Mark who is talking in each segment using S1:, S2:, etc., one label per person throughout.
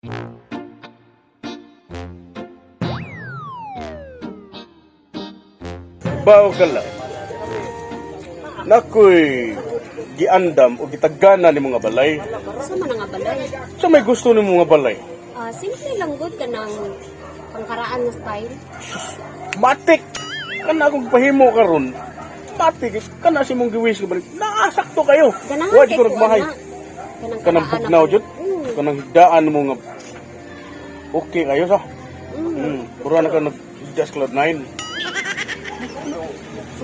S1: Bao ka lang. Nakoy giandam o gitagana ni mga balay.
S2: Sa man nga balay.
S1: Sa may gusto ni mga balay.
S2: Simple lang good ka ng pangkaraan na style.
S1: Matik. Kana akong pahimo karon. Matik. Kana si mong giwis ka balik. Naasakto kayo.
S2: Ganahan
S1: Wa di
S2: kay
S1: ko
S2: ko
S1: nagbahay.
S2: ana.
S1: Kanang bugnaw jud. Kanang higdaan mo nga. Okay kayo sa. Pura na ka nag-just cloud 9.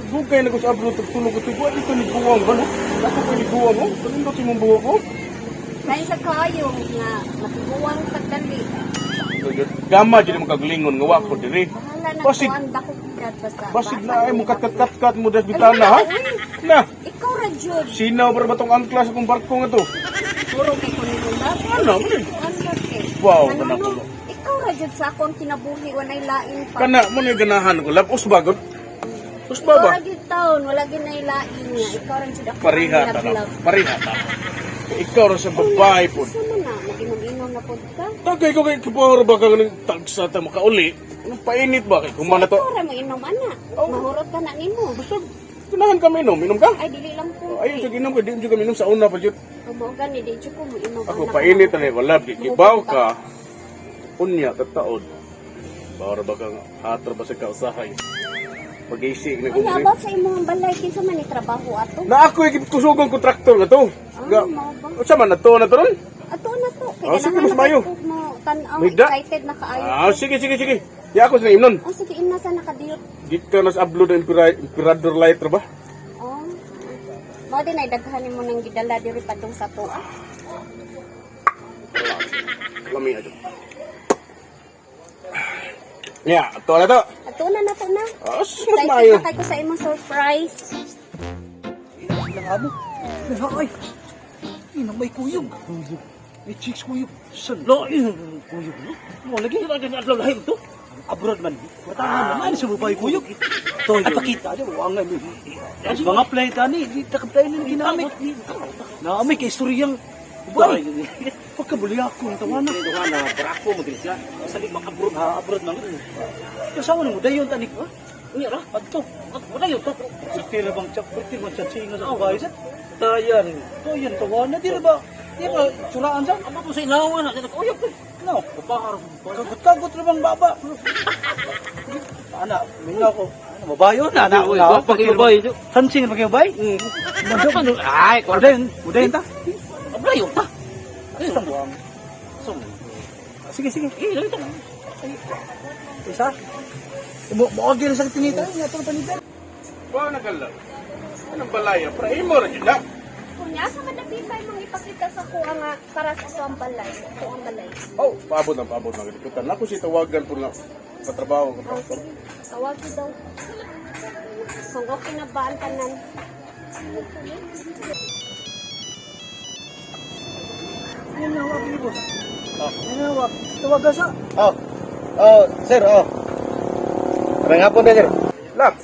S1: Bugay na ko sa abroad, tulog ko tuwa, ito ni buwang ba, no? Ako ko ni buwang, no? Kanino si mong buwang ko?
S2: Dahil sa kayo nga matiguan tagdali.
S1: Gama, dyan mo kaglingon, ngawa ko diri.
S2: Bahala na
S1: Basig.
S2: kuan dako brad basta.
S1: Basig na ay mong kat-kat-kat mo das bitana, ha? Na,
S2: Ikaw ra jud.
S1: sinaw para ba tong angkla sa kong barko nga to?
S2: Puro kay kuno na.
S1: Ano, man? Wow, kana ko.
S2: Ikaw ra jud sa akong kinabuhi wanay lain pa.
S1: Kana, mo na ganahan ko, labos bagod. Tapos ba
S2: Ikaw
S1: ba?
S2: ra jud taon wala ginay lain nga. Ikaw ra jud ako.
S1: Pariha ta na, pariha ta. Ikaw ra sa babae po.
S2: Sama na maginom-inom na pod ka.
S1: Tagay ko kay kapahor ba ka ng tagsa ta makauli? Anong painit ba kay kumana to?
S2: Ikaw ra mo inom ana. Mahurot ka na nimo.
S1: Basta ganahan kami inom ka?
S2: Ay dili lang po.
S1: Ayun sa ginom ko, di mo kami inom sa una pa jud.
S2: Mo gani di jud ko mo inom.
S1: Ako painit na wala gibaw ka. Unya tataod. Bawar ba kang hatro ba sa kausahay? Pag-isig na
S2: Ay,
S1: kumuli.
S2: about sa imong balay kinsa man ni trabaho ato?
S1: Na ako yung kusugang kontraktor nga to.
S2: Mao ba?
S1: O sa man, nato na to ron?
S2: Ato na to.
S1: Sige, mas mayo.
S2: Mo tan-aw
S1: Mahigda?
S2: excited na kaayo.
S1: Sige. Ya ako sa imnon.
S2: Sige ina sa nakadiyot.
S1: Dito na sa upload ng Emperador Lighter ba?
S2: Oh. Mao din ay daghan mo nang gidala diri padung sa tuwa.
S1: Lami aja. Ya, to na to.
S2: Ato na na.
S1: Mas
S2: Excited
S1: mayo.
S2: na kay ko sa imong surprise.
S3: Amo. Ay. Ina may kuyog. May chicks kuyog.
S4: Lo, kuyog no? Mo lagi na ganyan adlaw lahi to. Abroad man.
S3: Matahan naman sa babae kuyog. To, ipakita niyo ang ano. Mga plate ani, di takaptay na ginamit. Na may kay istoryang babae. Pagkabuli ako ng tawanan.
S4: Ito nga na barako mo siya. Sabi makabroad ha, abroad man.
S3: Kasawa mo dayon tanik ba?
S4: Unya ra, adto. Wala yun to.
S3: Tira bang chak, tira bang singa sa babae sa.
S4: Tayan.
S3: To yan tawanan di ba? Di ba suraan sa?
S4: Amo to sa inawan na. Uyok to.
S3: No.
S4: Kapahar.
S3: Kagot-kagot ra bang baba. Ana, mingaw ko. Ano babayo na ana.
S4: Pag-ibay.
S3: Sansing pag-ibay?
S4: Ay,
S3: Udayin ta.
S4: ablayo ta.
S3: Basta buwang. Sige.
S4: Ito.
S3: Isa? Mo-order sa tinita niya ito panitan.
S1: Ba nagalang. Anong balaya? Para imo ra jud na.
S2: Kunya sa madapipay mong ipakita sa kuha nga para sa tuang balay. Tuang balay.
S1: Oh, paabot na. Kita na ko si tawagan po na patrabaho ko.
S2: Oh, sige. Tawagin daw. Kung okay na ba ang tanan?
S3: Yan na wag ni boss. Yan na wag. Tawag ka sa.
S5: Sir, Karang hapon na, sir.
S1: Lap.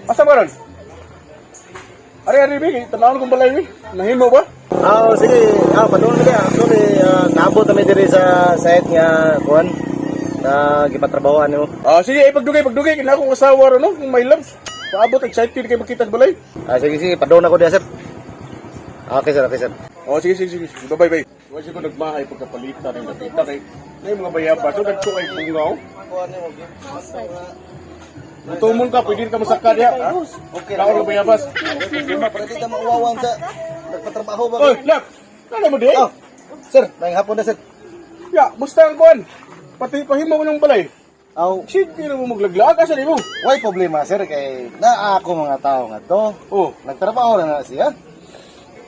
S1: Asa ba ron? Ari bigi, tanawon kong balay ni. Nahimo ba?
S5: Sige. Padulong na kaya. Actually, naabot kami diri sa site nga, kuhan, na gipatrabahoan nyo.
S1: Sige, pagdugay. Kina akong asawa ron, no? Kung may loves. Paabot, excited kayo makita sa balay.
S5: Sige. Padulong ako diya, sir. Okay, sir.
S1: Sige. Bye-bye. Huwag siya ko nagmahay pagkapalitan ng nakita kay may mga bayaba. So, nagko ay bungaw. Natumon ka, pwede ka masaka diya.
S5: Okay.
S1: Kaon ng bayabas.
S5: Para di ka mauwawan sa nagpatrabaho ba?
S1: Oy, lap! Ano mo di?
S5: Sir, ngayong hapon na, sir.
S1: Ya, basta ang kuhan. Pati pahimo mo ng balay. Sige na mo maglaglaag ka sa mo.
S5: Why problema, sir? Kay na ako mga tao nga to.
S1: Oh,
S5: Nagtrabaho na siya.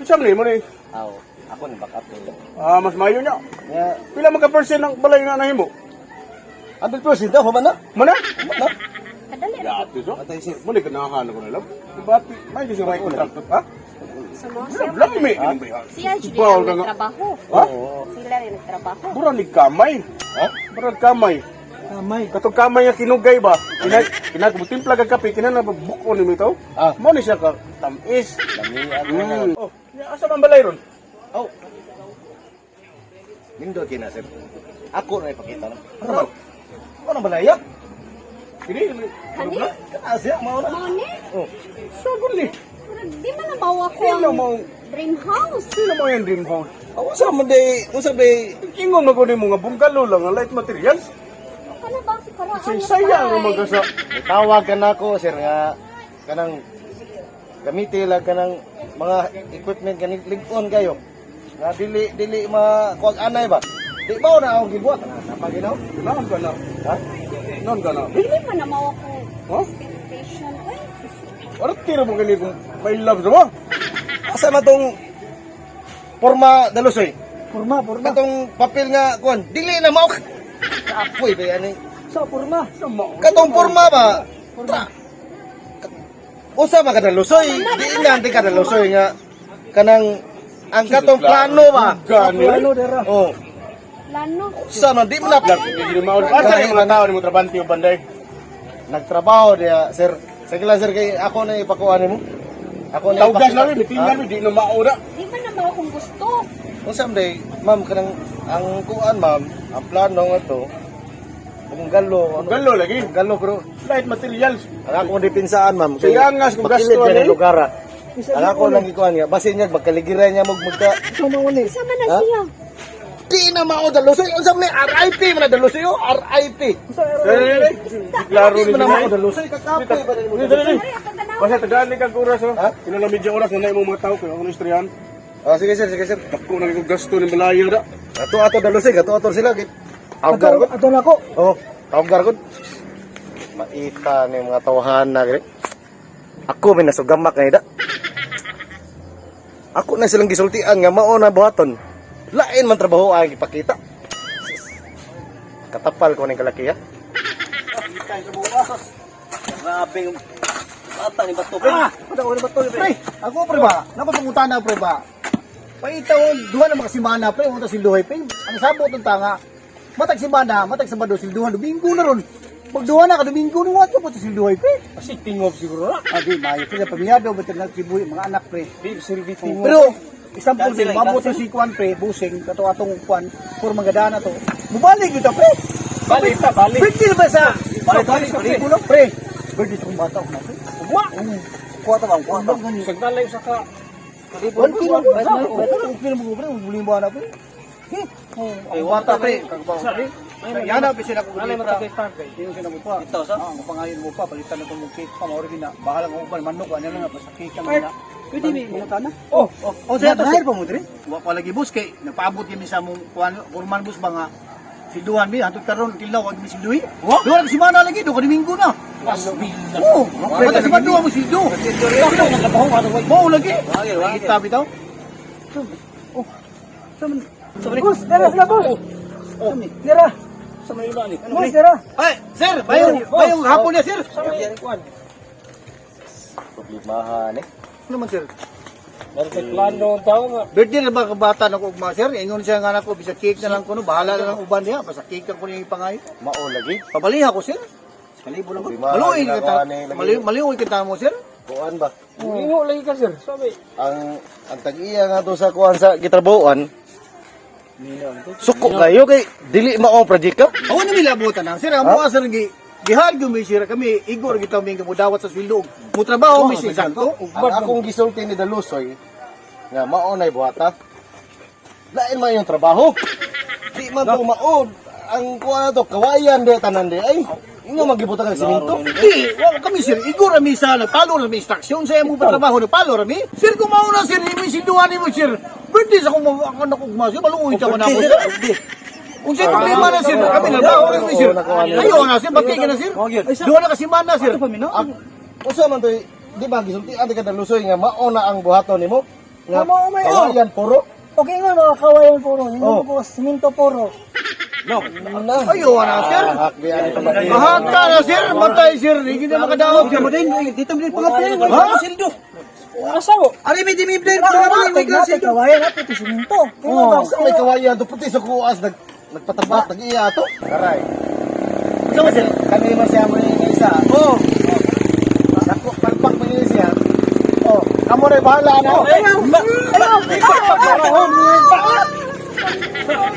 S1: isa mo ni.
S5: Ako ni backup ko.
S1: Mas mayo niya.
S5: Yeah.
S1: Pila magka-percent ng balay na nahimo?
S5: 100% daw, ba na?
S1: Mana?
S2: Kadali.
S1: Ya, ito so.
S5: Atay, sir.
S1: Muna ganahan ako na lang. Ba't may kasi may contract ha?
S2: Sa mga siya.
S1: Lami.
S2: Siya jud
S1: Bawal ka
S2: ang
S1: nga.
S2: nagtrabaho.
S1: Ha?
S2: Sila rin nagtrabaho.
S1: Burang ni kamay.
S5: Ha?
S1: Burang kamay.
S3: Kamay.
S1: Katong kamay nga kinugay ba? Kinagmutimpla ka kape, kinanabuko ni mo ito. Mo ni siya ka tamis.
S5: Lamian.
S1: Oh, asa man balay ron?
S5: Oh. Nindot kina sir. Ako na ipakita na. Ano ba? Ano ba layak?
S1: Ini
S2: Kani?
S5: Kasi mau na.
S2: Mo ni?
S5: Oh.
S1: sagun ni.
S2: Di man na bawa ko
S1: Sino
S2: ang
S1: mo?
S2: dream house.
S1: Sino mo yung dream house?
S5: Ako sa man day, usab day.
S1: Ingon mo ko ni mga bungalow lang ang light materials.
S2: Ano ba si karaan?
S1: Sayang mo magasa.
S5: Tawag ka na ako sir nga kanang gamitin lang kanang mga equipment kaning ligon kayo. Nga dili kuag anay ba? Di ba na akong gibuhat na napaginaw?
S1: Naon ka na?
S5: Ha?
S1: Naon ka na?
S2: Dili man na mawa ko
S1: Ha?
S2: expectation. Ay,
S1: Ano tira mo gani kung may love mo?
S5: Asa na tong forma dalusoy?
S3: Purma.
S5: Katong papel nga kuan, dili na mao. Apoy ba yan eh.
S3: Sa purma.
S5: Katong forma ba? Usa ba kada lusoy? Di na di kada lusoy nga kanang ang katong plano ba?
S1: Gani.
S3: Ano dera?
S5: Oh,
S2: plano.
S5: usa man di man na
S1: Hindi maul. Asa yung mga tao ni mo trabanti o banday?
S5: nagtrabaho diya, sir. Sige lang sir kay ako na ipakuha nimo. Ako na
S1: Tawgas lang bitingan di na maura.
S2: Di man na mawa kung gusto.
S5: Unsa day, ma'am kanang ang kuan ma'am, ang plano nga to. Kung galo, ano?
S1: Galo lagi.
S5: Galo pero
S1: Light materials.
S5: ang ako dipinsaan ma'am.
S1: Kaya nga, kung gasto
S5: makilid ka
S1: ano
S5: ng
S1: eh.
S5: lugar. Ang ako lang ikuan nga, basin niya magkaligiran niya magka
S3: Sa mga ni.
S2: Sama na
S5: Ha?
S2: siya.
S5: di na mao dalusoy. Unsa man ni RIP man na dalusoy o RIP.
S1: Klaro
S5: Di
S1: ni
S5: man na mao
S1: Jimmy.
S5: dalusoy kakape ba ni mo.
S1: Dali.
S2: Ay, ang tanaw.
S1: Basta tagaan ni kag oras
S5: Ha?
S1: ha. Kinala medyo oras na imong mga tao kay ako istoryahan.
S5: Oh sige sir, sige sir.
S1: Dako na kong gasto ni malayo da.
S5: Ato dalusoy, ato sila gid. Awgar ko.
S3: Ato na ko.
S5: Oh, awgar ko. Maita ni mga tawahan na gid. Ako may nasugamak na ida. Ako na silang gisultian nga mao na buhaton. Lain man trabaho ay ipakita. Katapal ko ning kalaki ha.
S3: Grabe yung bata ni Bato.
S5: Ada ko ba to
S3: Pre, ako pre ba? Napatungutan na pre ba? Paitaw, duha na makasimana pre, unta silduhay pre. Ang sabot ng tanga. Matag simana, matag Sabado silduhan, Domingo na ron. Magduha na ka Domingo no wat po silduhay pre.
S1: Kasi tingog siguro na.
S3: Abi mayo pre pamiyado betul na sibuhi mga anak pre.
S1: Di silbi tingog.
S3: Pero isang po din, mabot na si Kwan pre, busing, kato atong Kwan, puro magadana to. Mubalik ito pre.
S1: Balik ta, balik.
S3: Birthday na ba sa?
S1: Balik,
S3: Balik ko lang pre. Birthday sa kong bata ko na pre.
S1: Wa.
S3: Kuha ta bang, kuha ta.
S1: Sagdalay sa ka.
S3: One kilo, betul kilo mo pre, buli mo na pre. Ay, wata pre, kagbaw pre. Yan na, bisin ako
S1: Alay
S3: pre.
S1: matagay-tagay.
S3: Hindi sila mo pa. Ito sa? Mapangayon mo pa, palitan na itong cake pa, mauri na. Bahala ng upan, manok, ano lang, basta cake ka muna. Pwede ni mga kana? Oh, saya terakhir pa mo dire. Wa pa lagi bus kay napaabot kami sa mong kuan kurman bus ba nga silduhan mi hantud karon tilaw wag mi silduhi. Duha si mana lagi do ka Domingo na. Oh, wala si Domingo mo sildu. Ako nagtrabaho ka daw. Mo lagi. Kita bitaw. Oh. Sabi bus, dara sila bus. Oh, dara.
S1: Sa may ibalik.
S3: Bus dara. Ay, sir, bayong hapon niya sir.
S5: Problemahan eh.
S3: Ano man sir?
S1: Plano ang tao nga.
S3: Birthday na ba kabata na ko ugma sir? Ingon siya nga nako bisa cake na lang kuno, bahala na lang uban niya, basta cake lang kuno yung pangayo.
S5: Mao lagi.
S3: Pabaliha ko sir. Kalibo lang ko.
S5: Lima,
S3: Maluoy
S5: ginagawa
S3: kita.
S5: ni lagi.
S3: Maluoy kita mo sir.
S5: Kuan ba?
S1: Ingo lagi ka sir. Sabi.
S5: Ang tag-iya nga to sa kuan sa gitrabahoan. Suko kayo kay dili mao project ka.
S3: Ako na milabutan na sir. Amo asar gi gihag mi sir kami igor kita mi gamudawat sa swildog. Mo trabaho mi sir santo.
S5: Ang akong gisulti ni Dalusoy nga mao nay buhata. Lain man yung trabaho. Di man to maod. Ang kuan to kawayan de tanan de ay. Inyo magibutang ng simento.
S3: Di, wala kami sir. Igor mi sa nagpalo na mi instruction sa imo pa trabaho nagpalo ra mi. Sir kung mao na sir mi silduhan nimo sir. Pwede sa kung ako nakugma sir maluoy ka ko na ako sir. Kung sir problema na sir, kami na daw rin sir. Ayaw na sir, bati ka na sir. Doon na kasi man na sir.
S5: Usa man to di ba gisulti ante ka Dalusoy nga mao na ang buhaton nimo. Nga
S3: Mao may
S5: kawayan puro.
S6: Okay nga mga kawayan puro, hindi
S5: Oh.
S6: po siminto puro.
S5: Na.
S3: Ayaw na sir.
S5: Hakbi ani pa ba?
S3: Mahaka na sir, matay sir. Hindi na makadaog sir.
S6: Dito mo din pangatay,
S3: Ha?
S6: wala sildo. Asaw.
S3: Ari may di may blade
S6: May klase kawayan at ito siminto.
S5: Oh, sa may kawayan to puti sa kuas nagpatabat nag-iya to. Karay.
S3: Sama sir.
S5: Kami man siya mo ni isa.
S3: Oh.
S5: Sako palpak mo ni siya. Oh, kamo ray bahala na.
S2: Pang-